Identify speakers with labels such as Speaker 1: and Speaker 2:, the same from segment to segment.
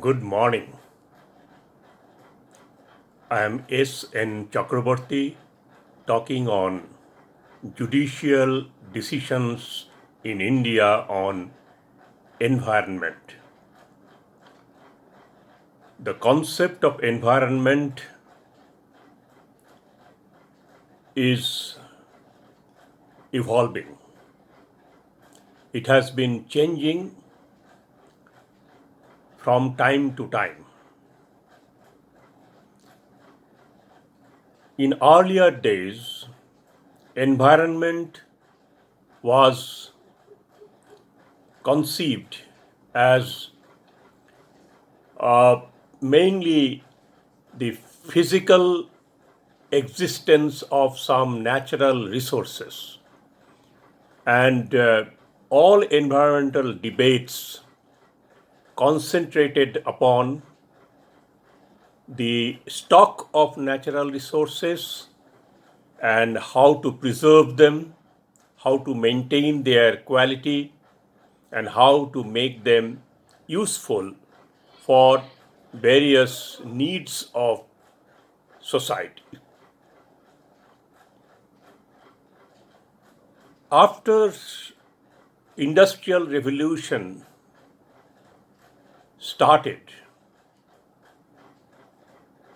Speaker 1: Good morning. I am S. N. Chakraborty talking on judicial decisions in India on environment. The concept of environment is evolving. It has been changing from time to time. In earlier days, environment was conceived as mainly the physical existence of some natural resources. And all environmental debates concentrated upon the stock of natural resources and how to preserve them, how to maintain their quality, and how to make them useful for various needs of society. After industrial revolution started,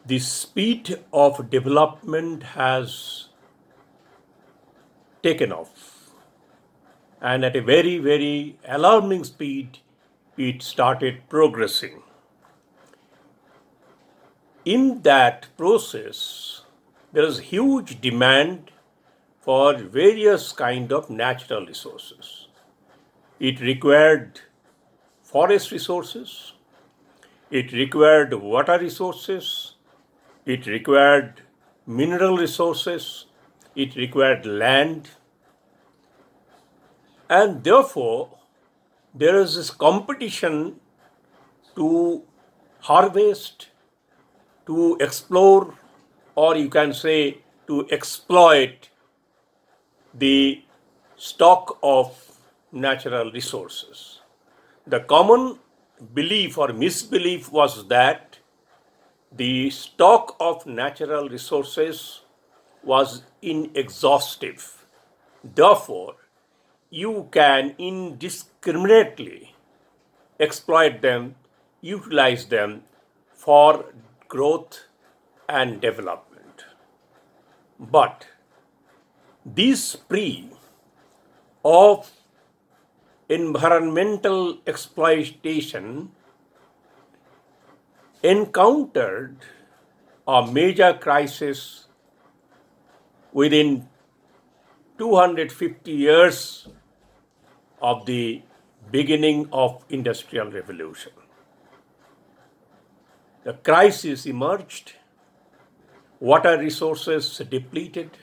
Speaker 1: the speed of development has taken off, and at a very, very alarming speed, it started progressing. In that process, there is huge demand for various kind of natural resources. It required forest resources, it required water resources, it required mineral resources, it required land, and therefore there is this competition to harvest, to explore, or you can say to exploit the stock of natural resources. The common belief or misbelief was that the stock of natural resources was inexhaustive. Therefore, you can indiscriminately exploit them, utilize them for growth and development. But this spree of environmental exploitation encountered a major crisis within 250 years of the beginning of industrial revolution. The crisis emerged, water resources depleted,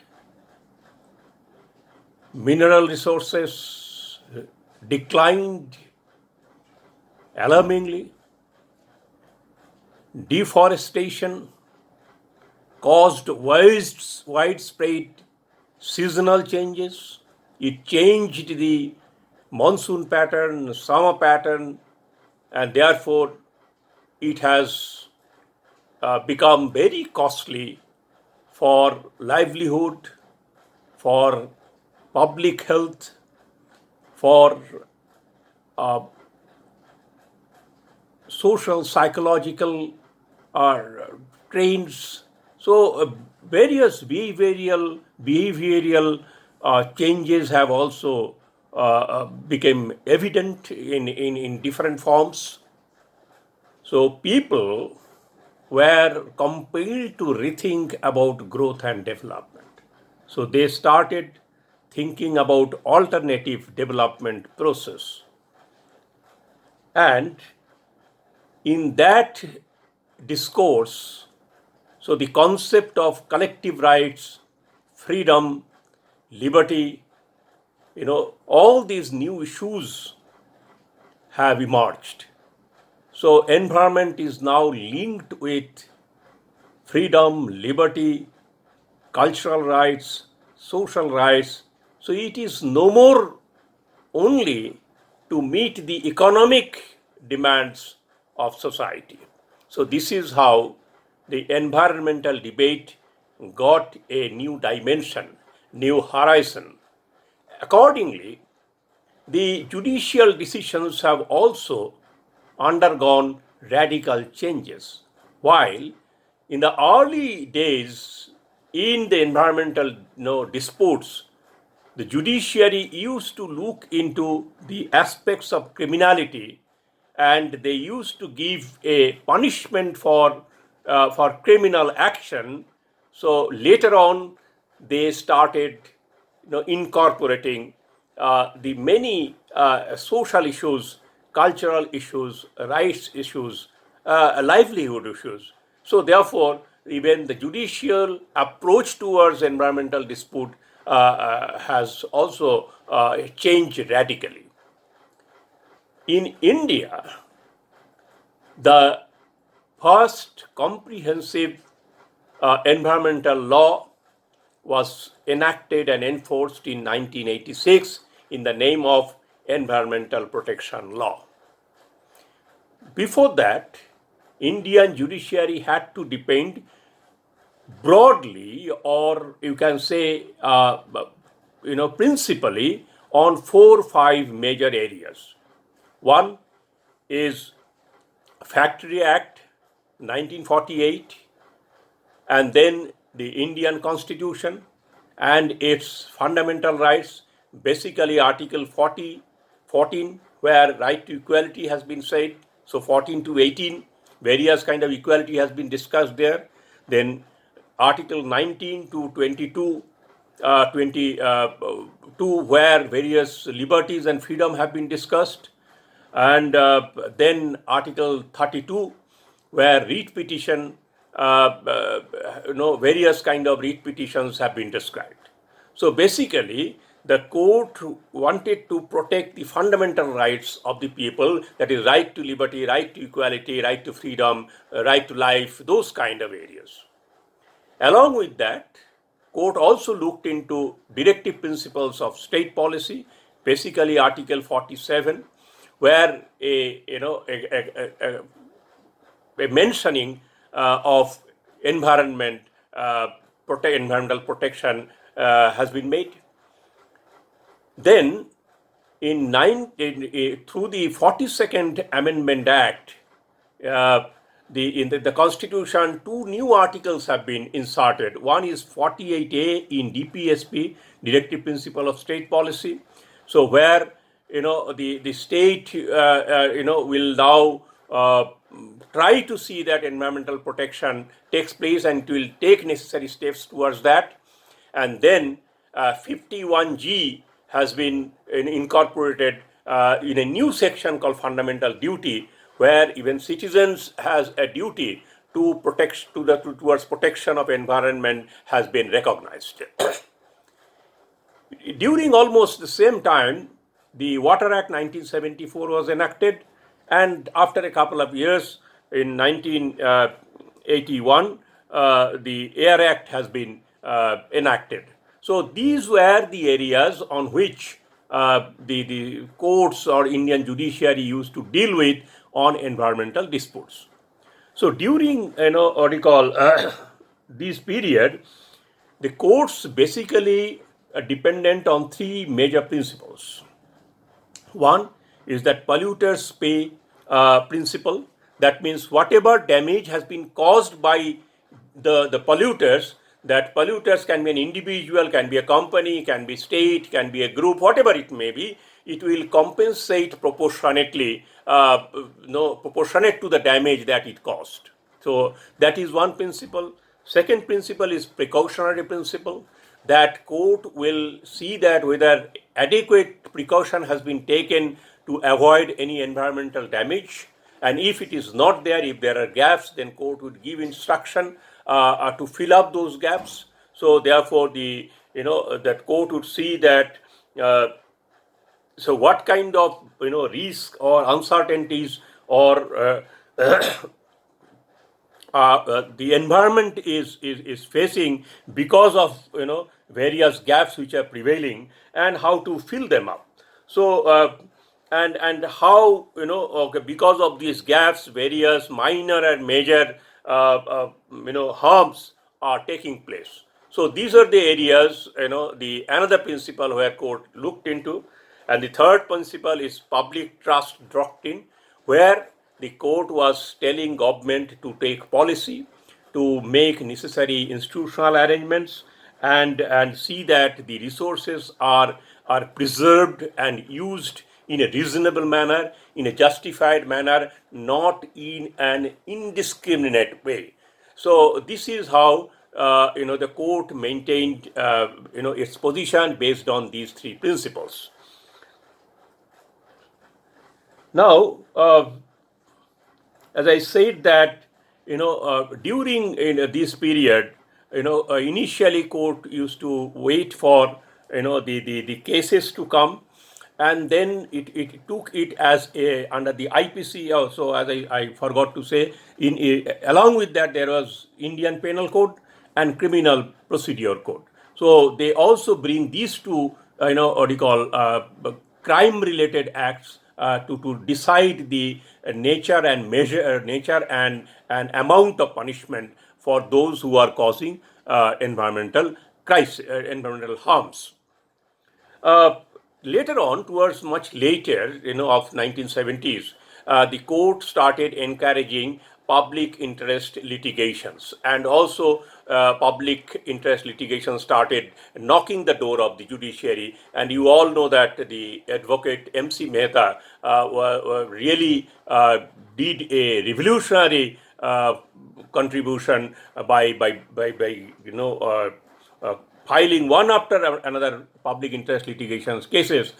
Speaker 1: mineral resources declined alarmingly, deforestation caused widespread seasonal changes. It changed the monsoon pattern, summer pattern, and therefore it has become very costly for livelihood, for public health, for social, psychological trends. So various behavioral changes have also become evident in different forms. So people were compelled to rethink about growth and development. So they started thinking about alternative development process. And in that discourse, so the concept of collective rights, freedom, liberty, all these new issues have emerged. So environment is now linked with freedom, liberty, cultural rights, social rights. So it is no more only to meet the economic demands of society. So this is how the environmental debate got a new dimension, new horizon. Accordingly, the judicial decisions have also undergone radical changes. While in the early days, in the environmental disputes, the judiciary used to look into the aspects of criminality, and they used to give a punishment for criminal action. So later on, they started incorporating the many social issues, cultural issues, rights issues, livelihood issues. So therefore, even the judicial approach towards environmental dispute has also changed radically. In India, the first comprehensive environmental law was enacted and enforced in 1986 in the name of Environmental Protection Law. Before that, Indian judiciary had to depend broadly, or you can say, principally on 4 or 5 major areas. One is Factory Act 1948, and then the Indian Constitution and its fundamental rights, basically Article 14, where right to equality has been said. So 14 to 18, various kind of equality has been discussed there. Then Article 19 to 22, 22, where various liberties and freedom have been discussed. And then Article 32, where writ petition, various kind of writ petitions have been described. So basically, the court wanted to protect the fundamental rights of the people, that is right to liberty, right to equality, right to freedom, right to life, those kind of areas. Along with that, court also looked into directive principles of state policy, basically Article 47, where a mentioning of environmental protection has been made. Then, through the 42nd Amendment Act, in the Constitution, 2 new articles have been inserted. One is 48A in DPSP, Directive Principle of State Policy. So where the state will now try to see that environmental protection takes place and will take necessary steps towards that. And then 51G has been incorporated in a new section called Fundamental Duty, where even citizens has a duty to protect towards protection of environment has been recognized. During almost the same time, the Water Act 1974 was enacted, and after a couple of years, in 1981, the Air Act has been enacted. So these were the areas on which the courts or Indian judiciary used to deal with on environmental disputes. So during this period, the courts basically are dependent on 3 major principles. One is that polluters pay principle. That means whatever damage has been caused by the polluters, that polluters can be an individual, can be a company, can be state, can be a group, whatever it may be, it will compensate proportionately, proportionate to the damage that it caused. So that is one principle. Second principle is precautionary principle, that court will see that whether adequate precaution has been taken to avoid any environmental damage. And if it is not there, if there are gaps, then court would give instruction to fill up those gaps. So therefore, that court would see that. So what kind of risk or uncertainties or the environment is facing because of various gaps which are prevailing, and how to fill them up. So and how, okay, because of these gaps, various minor and major harms are taking place. So these are the areas, the another principle where court looked into. And the third principle is public trust doctrine, where the court was telling government to take policy, to make necessary institutional arrangements, and see that the resources are preserved and used in a reasonable manner, in a justified manner, not in an indiscriminate way. So this is how the court maintained its position based on these three principles. Now, as I said that during this period, initially court used to wait for the cases to come, and then it took it as a under the IPC also, as I forgot to say, along with that there was Indian Penal Code and Criminal Procedure Code. So they also bring these two what do you call crime related acts to decide the nature and amount of punishment for those who are causing environmental environmental harms. Later on, towards much later, of 1970s, the court started encouraging public interest litigations, and also public interest litigation started knocking the door of the judiciary. And you all know that the advocate M.C. Mehta really did a revolutionary contribution by filing one after another public interest litigations cases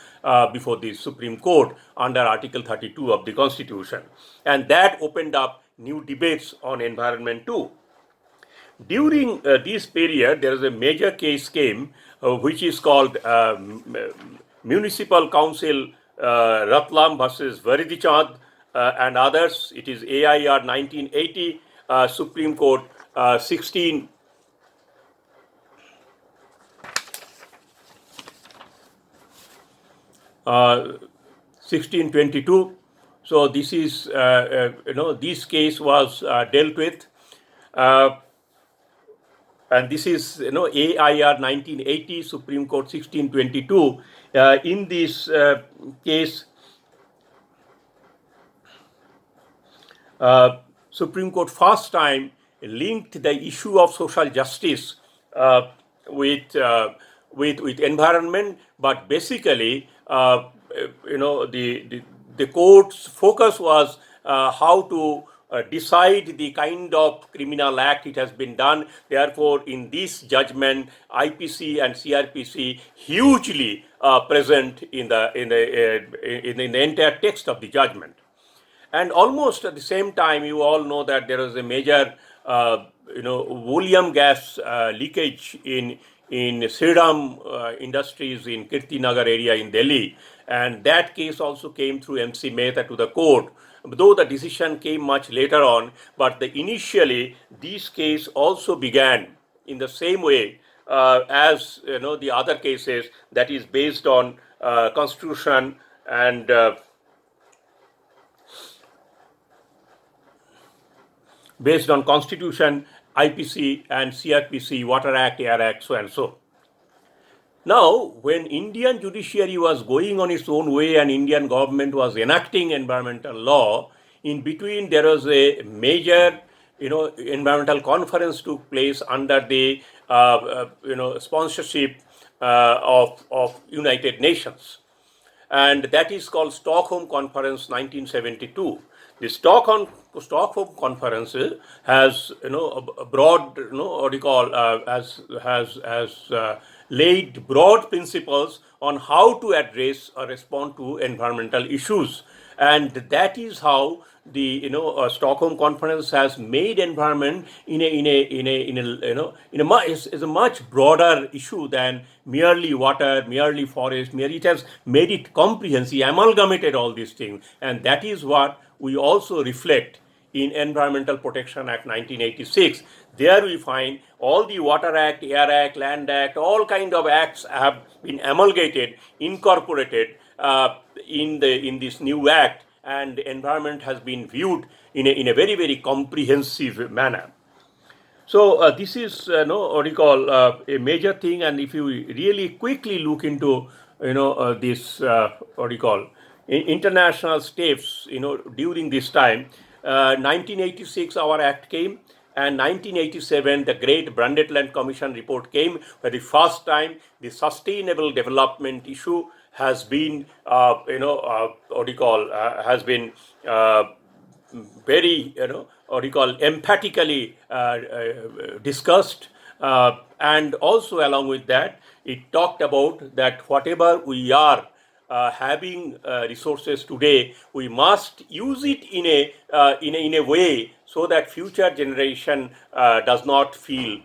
Speaker 1: before the Supreme Court under Article 32 of the Constitution. And that opened up new debates on environment too. During this period, there is a major case came, which is called Municipal Council Ratlam versus Varidichand and others. It is AIR 1980, Supreme Court 1622. So this is, this case was dealt with. And this is, AIR 1980, Supreme Court 1622. In this case, Supreme Court first time linked the issue of social justice with environment, but basically, the court's focus was how to decide the kind of criminal act it has been done. Therefore, in this judgment, IPC and CRPC hugely present in the entire text of the judgment. And almost at the same time, you all know that there was a major, volume gas leakage in Sriram Industries in Kirtinagar area in Delhi. And that case also came through MC Mehta to the court, though the decision came much later on. But initially, this case also began in the same way as the other cases, that is based on Constitution and based on Constitution, IPC and CRPC, Water Act, Air Act, so and so. Now, when Indian judiciary was going on its own way and Indian government was enacting environmental law, in between there was a major, environmental conference took place under the, sponsorship of United Nations. And that is called Stockholm Conference 1972. The Stockholm Conference has, a broad, what do you call, has laid broad principles on how to address or respond to environmental issues, and that is how the Stockholm Conference has made environment is a much broader issue than merely water, merely forest. It has made it comprehensive, amalgamated all these things, and that is what we also reflect in Environmental Protection Act 1986. There we find all the Water Act, Air Act, Land Act, all kind of acts have been amalgamated, incorporated, in this new act, and environment has been viewed in a very, very comprehensive manner. So this is what you call a major thing, and if you really quickly look into this what you call international steps during this time, 1986 our act came, and 1987 the Great Brundtland Commission report came. For the first time, the sustainable development issue has been what you call has been very what you call emphatically discussed, and also along with that it talked about that whatever we are having resources today, we must use it in a way so that future generation does not feel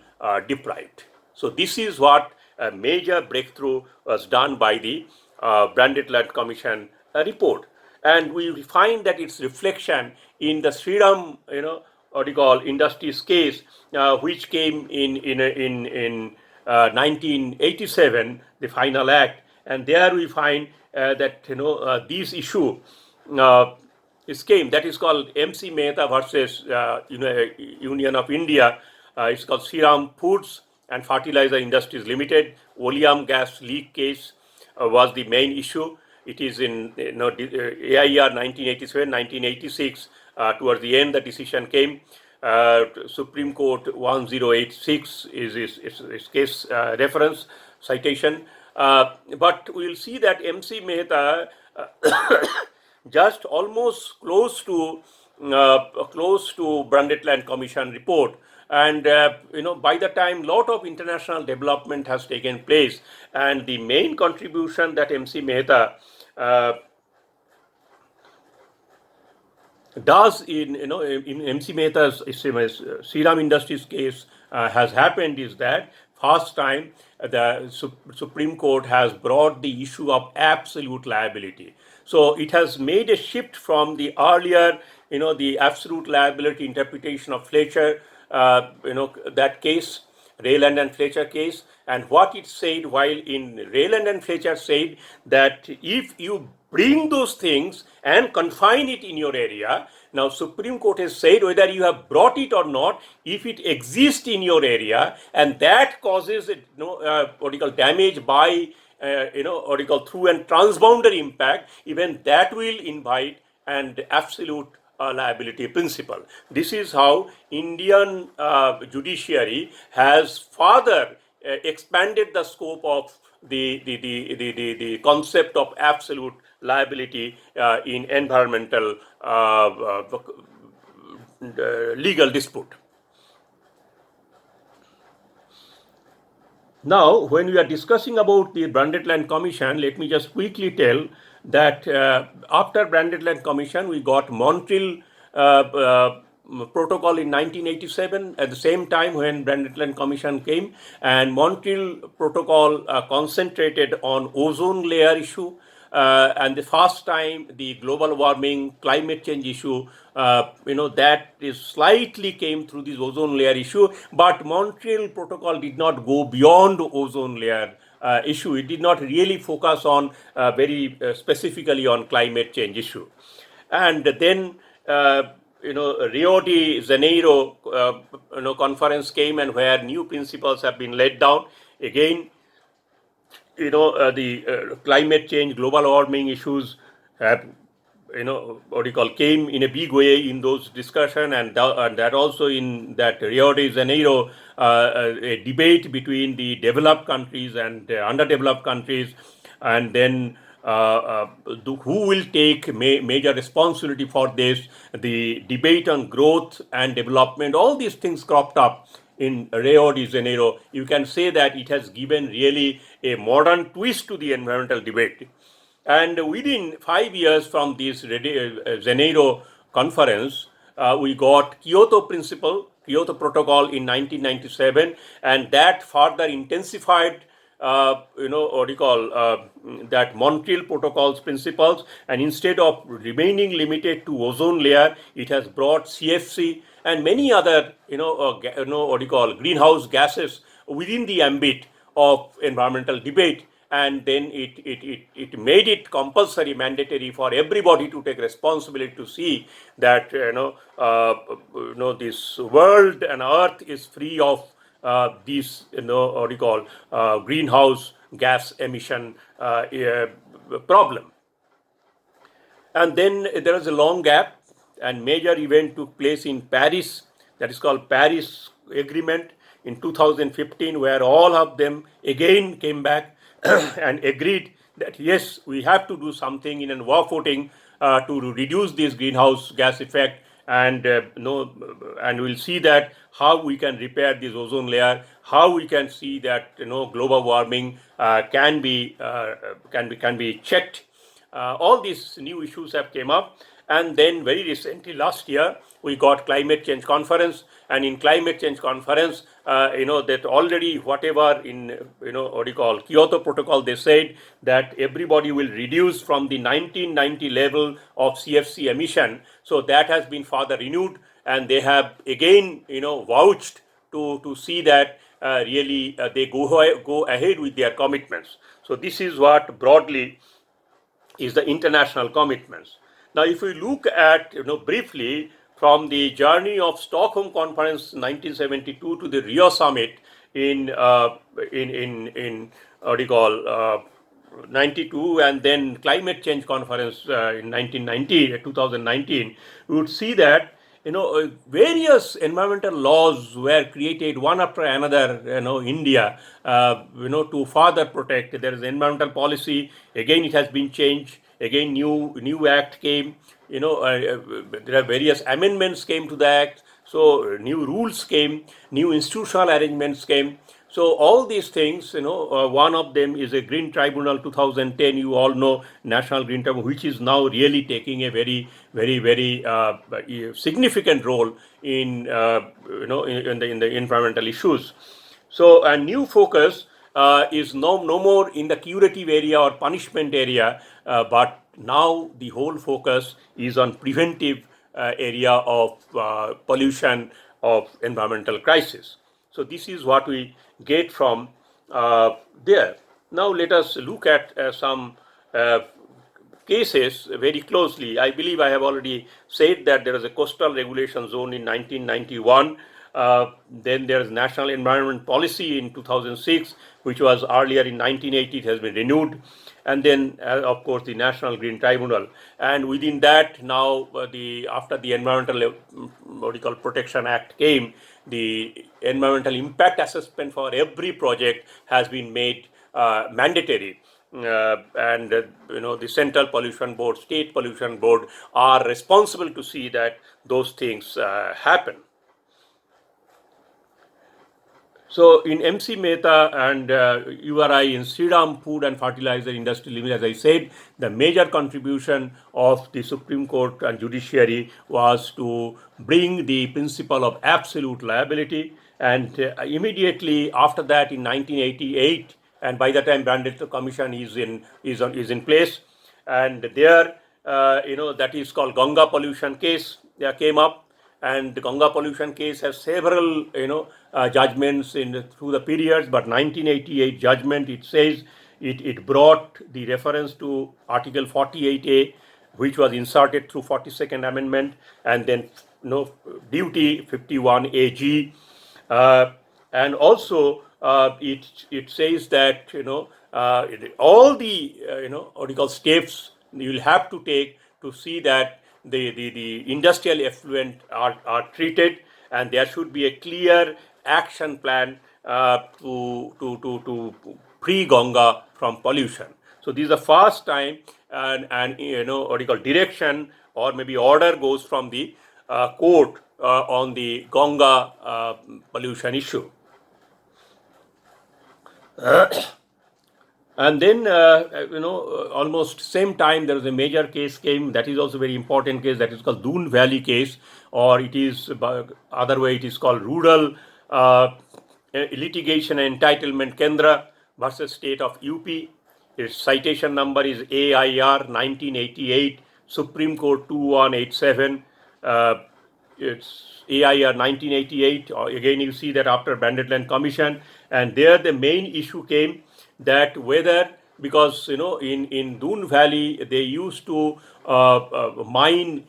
Speaker 1: deprived. So this is what a major breakthrough was done by the Brundtland Commission report, and we find that its reflection in the Shriram, what you call Industries case, which came in 1987, the final act, and there we find that this issue is came, that is called MC Mehta versus Union of India. It's called Shriram Foods and Fertilizer Industries Limited. Oleum gas leak case was the main issue. It is in AIR 1987, 1986. Towards the end, the decision came. Supreme Court 1086 is case reference citation. But we will see that MC Mehta just almost close to Brundtland Commission report, and by the time lot of international development has taken place, and the main contribution that MC Mehta does in MC Mehta's Shriram Industries case has happened is that first time the Supreme Court has brought the issue of absolute liability. So it has made a shift from the earlier, the absolute liability interpretation of Fletcher, that case, Rayland and Fletcher case, and what it said while in Rayland and Fletcher said that if you bring those things and confine it in your area, now Supreme Court has said whether you have brought it or not, if it exists in your area and that causes what you call damage by what you call through and transboundary impact, even that will invite an absolute liability principle. This is how Indian judiciary has further expanded the scope of the concept of absolute liability in environmental legal dispute. Now, when we are discussing about the Brundtland Commission, let me just quickly tell that after Brundtland Commission, we got Montreal Protocol in 1987 at the same time when Brundtland Commission came, and Montreal Protocol concentrated on ozone layer issue, and the first time the global warming climate change issue that is slightly came through this ozone layer issue, but Montreal Protocol did not go beyond ozone layer issue. It did not really focus on very specifically on climate change issue. And then Rio de Janeiro conference came, and where new principles have been laid down. Again, the climate change, global warming issues have what you call came in a big way in those discussion, and that also in that Rio de Janeiro a debate between the developed countries and underdeveloped countries, and then who will take major responsibility for this, the debate on growth and development, all these things cropped up in Rio de Janeiro. You can say that it has given really a modern twist to the environmental debate. And within 5 years from this Janeiro conference, we got Kyoto Protocol in 1997, and that further intensified that Montreal Protocol's principles, and instead of remaining limited to ozone layer, it has brought CFC and many other greenhouse gases within the ambit of environmental debate. and then it made it compulsory, mandatory for everybody to take responsibility to see that this world and earth is free of these what you call greenhouse gas emission problem. And then there was a long gap, and major event took place in Paris, that is called Paris Agreement in 2015, where all of them again came back and agreed that yes, we have to do something in a war footing to reduce this greenhouse gas effect, and and we'll see that how we can repair this ozone layer, how we can see that global warming can be checked. All these new issues have came up, and then very recently last year we got climate change conference, and in climate change conference that already whatever in what you call Kyoto Protocol, they said that everybody will reduce from the 1990 level of CFC emission. So that has been further renewed, and they have again vouched to see that really they go ahead with their commitments. So this is what broadly is the international commitments. Now, if we look at briefly from the journey of Stockholm Conference 1972 to the Rio Summit in what do you call 92, and then climate change conference in 2019, we would see that various environmental laws were created one after another. India, to further protect. There is environmental policy. Again, it has been changed. Again, new act came. There are various amendments came to the act. So new rules came, new institutional arrangements came. So all these things, one of them is a Green Tribunal 2010. You all know National Green Tribunal, which is now really taking a very, very, very significant role in in the environmental issues. So a new focus is no more in the curative area or punishment area, but now the whole focus is on preventive area of pollution, of environmental crisis. So this is what we get from there. Now let us look at some cases very closely. I believe I have already said that there is a coastal regulation zone in 1991. Then there is National Environment Policy in 2006, which was earlier in 1980. It has been renewed. And then, of course, the National Green Tribunal. And within that, now after the Environmental Protection Act came, the environmental impact assessment for every project has been made mandatory. And the Central Pollution Board, State Pollution Board are responsible to see that those things happen. So in MC Mehta and URI in Sriram Food and Fertilizer Industry Limited, as I said, the major contribution of the Supreme Court and judiciary was to bring the principle of absolute liability. And immediately after that, in 1988, and by the time Branded Commission is in place, and there that is called Ganga pollution case came up. And the Ganga pollution case has several, judgments through the periods. But 1988 judgment, it says it brought the reference to Article 48A, which was inserted through 42nd Amendment, and then duty 51 AG, and also it says that all the what you call steps you will have to take to see that the industrial effluent are treated, and there should be a clear action plan to free Ganga from pollution. So this is the first time, and what you call direction or maybe order goes from the court on the Ganga pollution issue. And then, almost same time, there is a major case came, that is also very important case, that is called Doon Valley case, or it is, other way it is called Rural Litigation and Entitlement Kendra versus State of UP. Its citation number is AIR 1988, Supreme Court 2187. It's AIR 1988, again you see that after Bandit Land Commission, and there the main issue came that whether because in Doon Valley they used to mine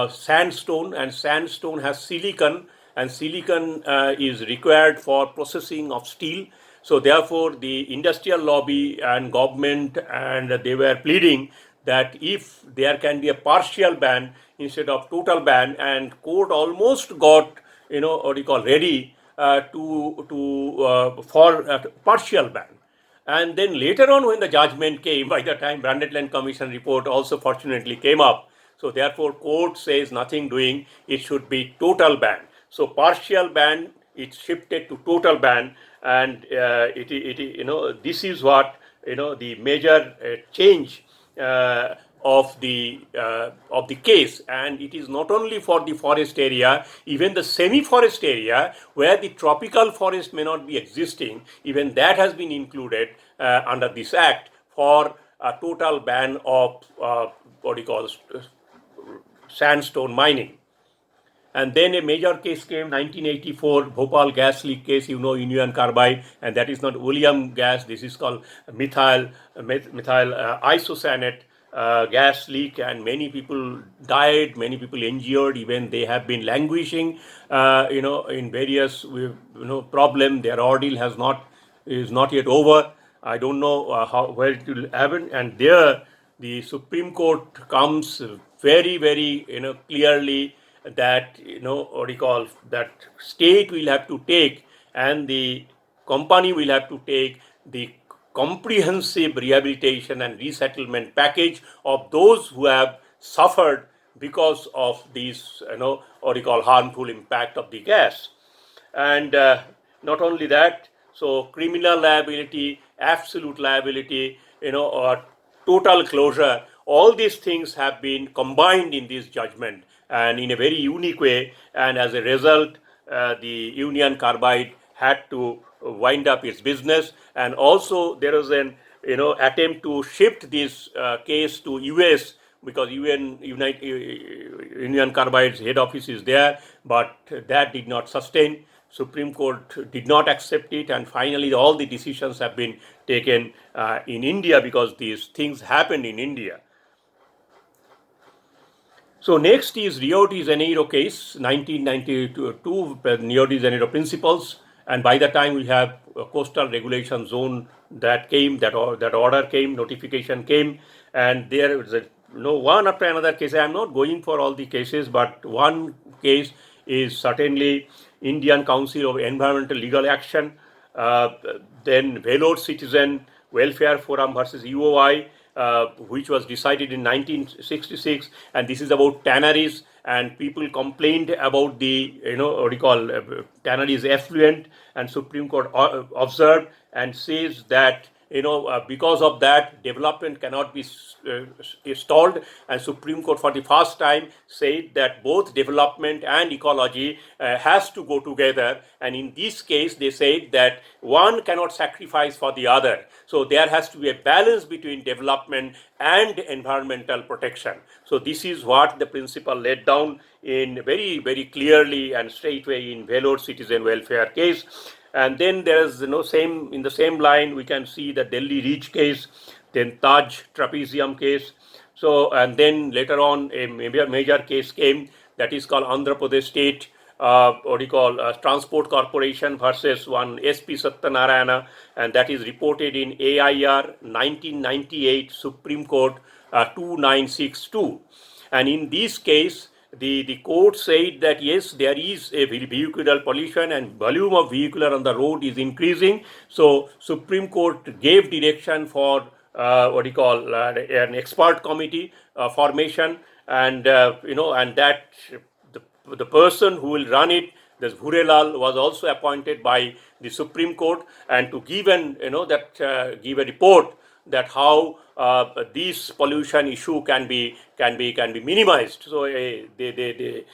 Speaker 1: sandstone, and sandstone has silicon, and silicon is required for processing of steel. So therefore, the industrial lobby and government, and they were pleading that if there can be a partial ban instead of total ban, and court almost got what you call ready for a partial ban. And then later on, when the judgment came, by the time Branded Land Commission report also fortunately came up, so therefore court says nothing doing, it should be total ban. So partial ban, it shifted to total ban, and this is what the major change of the case. And it is not only for the forest area, even the semi-forest area where the tropical forest may not be existing, even that has been included under this act for a total ban of what you call sandstone mining. And then a major case came, 1984, Bhopal gas leak case, Union Carbide, and that is not William gas, this is called methyl isocyanate gas leak, and many people died, many people injured, even they have been languishing, in various, problem. Their ordeal is not yet over. I don't know where it will happen, and there the Supreme Court comes very, very, clearly that what you call that state will have to take, and the company will have to take the comprehensive rehabilitation and resettlement package of those who have suffered because of these what you call harmful impact of the gas. And not only that, so criminal liability, absolute liability, or total closure, all these things have been combined in this judgment and in a very unique way. And as a result, the Union Carbide had to wind up its business. And also there was an attempt to shift this case to US, because Union Carbide's head office is there, but that did not sustain. Supreme Court did not accept it, and finally all the decisions have been taken in India, because these things happened in India. So next is Rio de Janeiro case, 1992, Rio de Janeiro principles, and by the time we have a coastal regulation zone that came, that order came, notification came, and there is one after another case. I am not going for all the cases, but one case is certainly Indian Council of Environmental Legal Action, then Vellore Citizen Welfare Forum versus UOI, which was decided in 1966, and this is about tanneries, and people complained about the what you call tanneries effluent, and Supreme Court observed and says that because of that development cannot be stalled, and Supreme Court for the first time said that both development and ecology has to go together, and in this case they said that one cannot sacrifice for the other. So there has to be a balance between development and environmental protection. So this is what the principle laid down in very, very clearly and straightway in Vellore Citizen Welfare case. And then there is in the same line we can see the Delhi Reach case, then Taj Trapezium case. So, and then later on a major case came, that is called Andhra Pradesh State Transport Corporation versus one SP Satyanarayana, and that is reported in AIR 1998 Supreme Court 2962. And in this case, the court said that yes, there is a vehicular pollution and volume of vehicular on the road is increasing. So Supreme Court gave direction for an expert committee formation, and and that the person who will run it, this Bhurelal, was also appointed by the Supreme Court, and to give give a report that how this pollution issue can be minimized. So they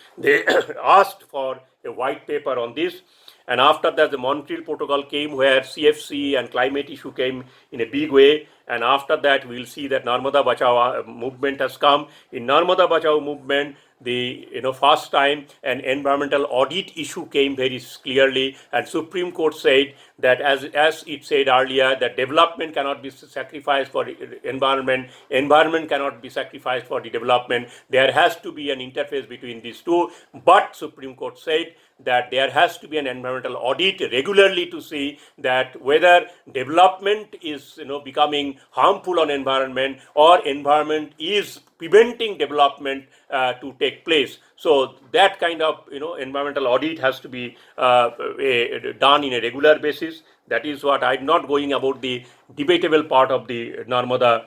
Speaker 1: asked for a white paper on this, and after that the Montreal Protocol came, where CFC and climate issue came in a big way, and after that we will see that Narmada Bachao movement has come. In Narmada Bachao movement, the first time an environmental audit issue came very clearly, and Supreme Court said that as it said earlier, that development cannot be sacrificed for environment, environment cannot be sacrificed for the development. There has to be an interface between these two. But Supreme Court said that there has to be an environmental audit regularly to see that whether development is becoming harmful on environment, or environment is preventing development to take place. So that kind of environmental audit has to be done in a regular basis. That is what I'm not going about the debatable part of the Narmada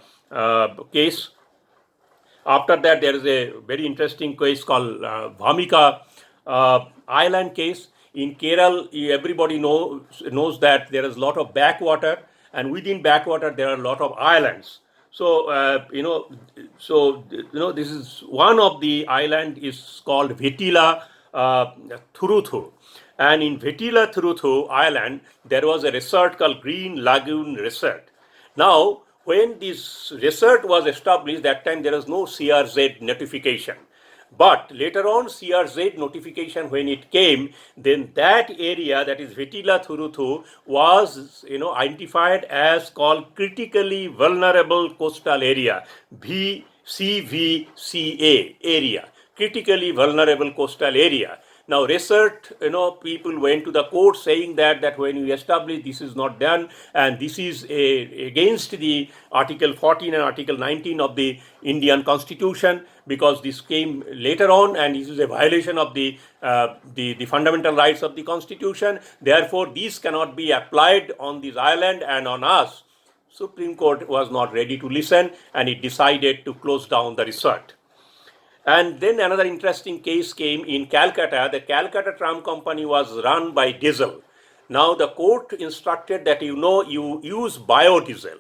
Speaker 1: case. After that, there is a very interesting case called Bhamika Island case. In Kerala, everybody knows that there is a lot of backwater, and within backwater there are a lot of islands. So this is one of the island is called Vetila Thuruthu, and in Vetila Thuruthu Island there was a resort called Green Lagoon Resort. Now, when this resort was established, that time there was no CRZ notification. But later on, CRZ notification, when it came, then that area, that is Vetila Thuruthu, was identified as called critically vulnerable coastal area, CVCA area, critically vulnerable coastal area. Now, resort, people went to the court saying that when you establish, this is not done, and this is against the Article 14 and Article 19 of the Indian Constitution, because this came later on, and this is a violation of the fundamental rights of the Constitution. Therefore, these cannot be applied on this island and on us. Supreme Court was not ready to listen, and it decided to close down the resort. And then another interesting case came in Calcutta. The Calcutta Tram Company was run by diesel. Now the court instructed that you use biodiesel.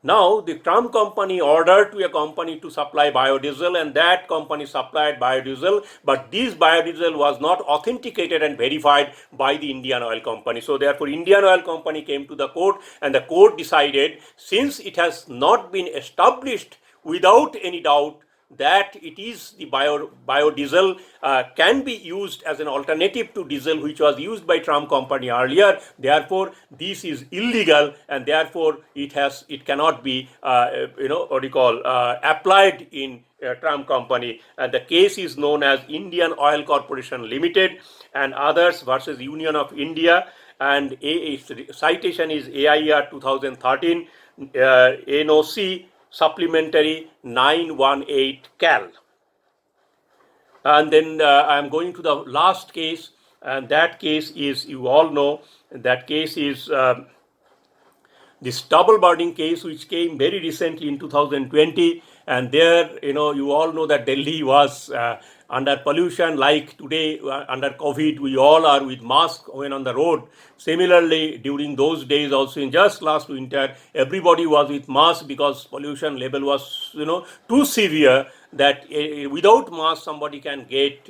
Speaker 1: Now the tram company ordered to a company to supply biodiesel, and that company supplied biodiesel, but this biodiesel was not authenticated and verified by the Indian Oil Company. So therefore Indian Oil Company came to the court, and the court decided, since it has not been established without any doubt that it is the biodiesel can be used as an alternative to diesel which was used by tram company earlier. Therefore, this is illegal, and therefore it cannot be applied in tram company. And the case is known as Indian Oil Corporation Limited and others versus Union of India, and citation is AIR 2013 NOC supplementary 918 Cal. And then I am going to the last case, and that case is, you all know, that case is this double burning case which came very recently in 2020. And there, you all know that Delhi was under pollution, like today under COVID, we all are with masks when on the road. Similarly, during those days also, in just last winter, everybody was with masks because pollution level was too severe that without mask somebody can get